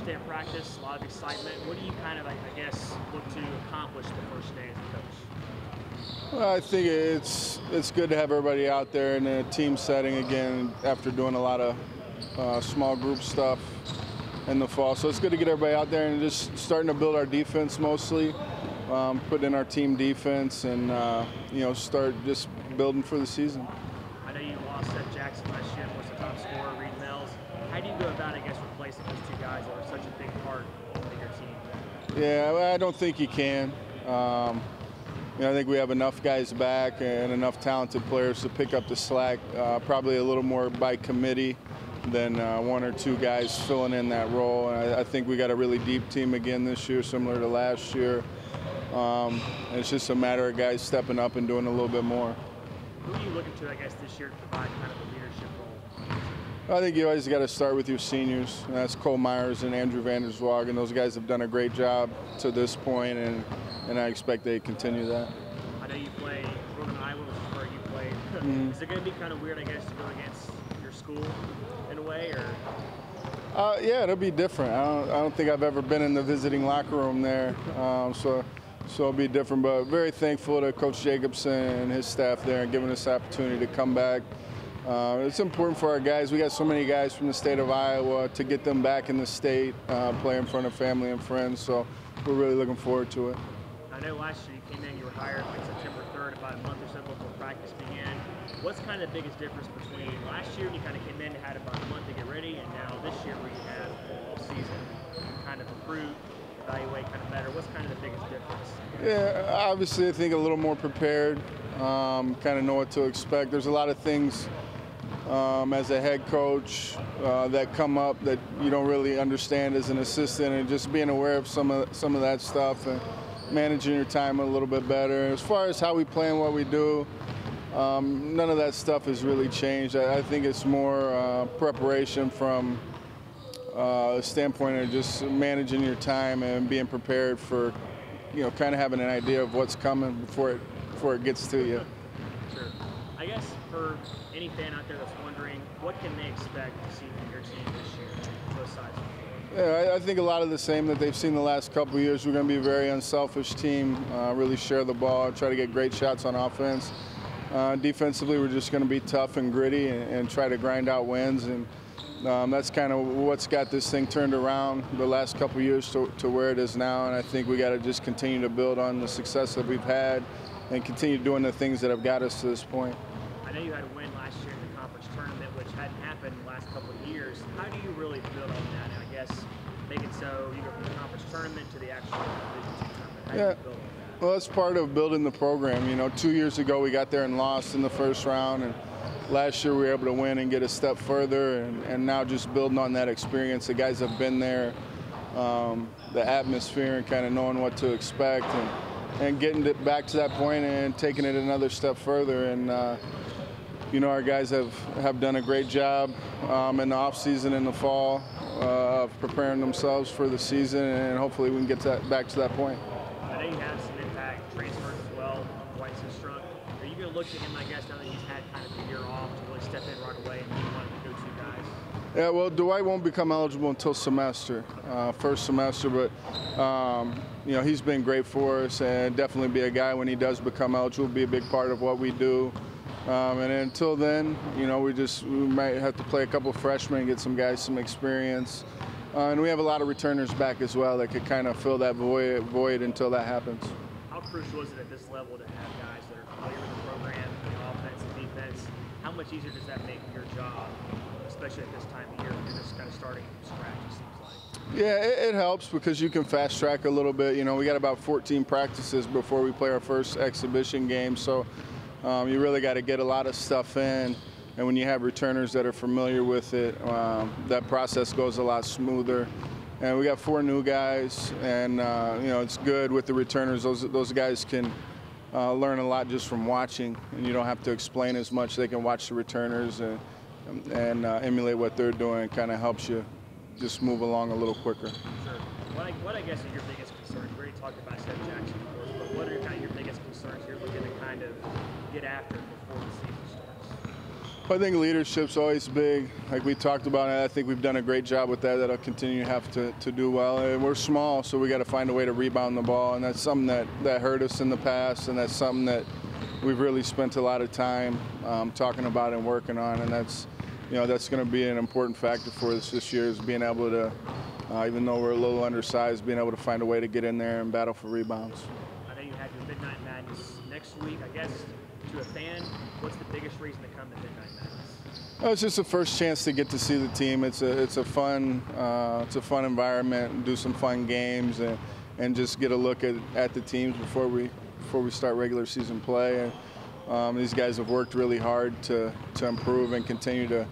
first day of practice, a lot of excitement. What do you kind of, I guess, look to accomplish the first day as a coach? Well, I think it's good to have everybody out there in a team setting again after doing a lot of small group stuff in the fall. So it's good to get everybody out there and just starting to build our defense mostly, put in our team defense, and start just building for the season. I know you lost at Jackson last year, was the top scorer, Reed Mills. How do you go about, I guess, replacing those two guys that were such a big part of your team? Yeah, I don't think you can. I think we have enough guys back and enough talented players to pick up the slack, probably a little more by committee than one or two guys filling in that role. And I think we got a really deep team again this year, similar to last year. And it's just a matter of guys stepping up and doing a little bit more. Who are you looking to, I guess, this year to provide kind of a leadership role? I think you always got to start with your seniors. And that's Cole Myers and Andrew Vanderswag, and those guys have done a great job to this point, and I expect they continue that. I know you play Northern Iowa, which is where you played. Is it going to be kind of weird, I guess, to go against your school in a way, or? Yeah, it'll be different. I don't think I've ever been in the visiting locker room there, so it'll be different. But very thankful to Coach Jacobson and his staff there and giving us the opportunity to come back. It's important for our guys. We got so many guys from the state of Iowa to get them back in the state, play in front of family and friends. So we're really looking forward to it. I know last year you came in, you were hired like September 3rd, about a month or so before practice began. What's kind of the biggest difference between last year when you kind of came in and had about a month to get ready, and now this year where you had a full season to kind of recruit, evaluate kind of better? What's kind of the biggest difference? Yeah, obviously I think a little more prepared, kind of know what to expect. There's a lot of things as a head coach that come up that you don't really understand as an assistant, and just being aware of some of that stuff and managing your time a little bit better. As far as how we play and what we do, none of that stuff has really changed. I think it's more preparation from a standpoint of just managing your time and being prepared for, kind of having an idea of what's coming before it gets to you. Sure. I guess for any fan out there that's wondering, what can they expect to see from your team this year, both sides? Yeah, I think a lot of the same that they've seen the last couple of years. We're going to be a very unselfish team, really share the ball, try to get great shots on offense. Defensively, we're just going to be tough and gritty and try to grind out wins. And that's kind of what's got this thing turned around the last couple of years to where it is now. And I think we got to just continue to build on the success that we've had and continue doing the things that have got us to this point. I know you had a win last year in the conference tournament, which hadn't happened in the last couple of years. How do you really build on that? And I guess make it so you go from the conference tournament to the actual Division II tournament. How do you build on that? Well, that's part of building the program. 2 years ago we got there and lost in the first round, and last year we were able to win and get a step further, and now just building on that experience. The guys have been there, the atmosphere, and kind of knowing what to expect, and getting it back to that point and taking it another step further. And our guys have done a great job in the off season in the fall of preparing themselves for the season, and hopefully we can get back to that point. I know you have some impact transfers as well, Dwight Sistrunk. Are you going to look to him, I guess, now that he's had kind of a year off, to really step in right away and be one of the go-to guys? Yeah, well, Dwight won't become eligible until first semester, but he's been great for us, and definitely be a guy when he does become eligible, be a big part of what we do. And until then, we might have to play a couple of freshmen and get some guys some experience. And we have a lot of returners back as well that could kind of fill that void until that happens. How crucial is it at this level to have guys that are familiar with the program, offense and defense? How much easier does that make your job, especially at this time of year when you're just kind of starting from scratch, it seems like? Yeah, it helps because you can fast track a little bit. We got about 14 practices before we play our first exhibition game, so you really got to get a lot of stuff in. And when you have returners that are familiar with it, that process goes a lot smoother. And we got 4 new guys, and it's good with the returners. Those guys can learn a lot just from watching, and you don't have to explain as much. They can watch the returners and emulate what they're doing. It kind of helps you just move along a little quicker. Sure. What I guess is your biggest concerns? We already talked about Seth Jackson, of course, but what are kind of your biggest concerns you're looking to kind of get after before the season starts? I think leadership's always big. Like we talked about, I think we've done a great job with that. That'll continue to have to do well. And we're small, so we got to find a way to rebound the ball, and that's something that hurt us in the past, and that's something that we've really spent a lot of time talking about and working on. And that's going to be an important factor for us this year, is being able to, even though we're a little undersized, being able to find a way to get in there and battle for rebounds. I know you have your Midnight Madness next week. I guess to a fan, what's the biggest reason to come to Midnight Madness? Oh, it's just the first chance to get to see the team. It's a fun environment, do some fun games, and just get a look at the teams before we start regular season play. And these guys have worked really hard to improve and continue to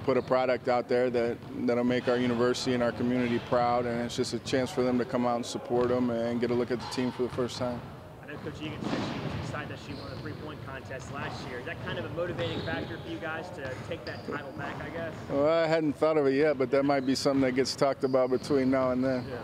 put a product out there that'll make our university and our community proud. And it's just a chance for them to come out and support them and get a look at the team for the first time. I know Coach Egan said she was excited that she won a three-point contest last year. Is that kind of a motivating factor for you guys to take that title back, I guess? Well, I hadn't thought of it yet, but that might be something that gets talked about between now and then. Yeah.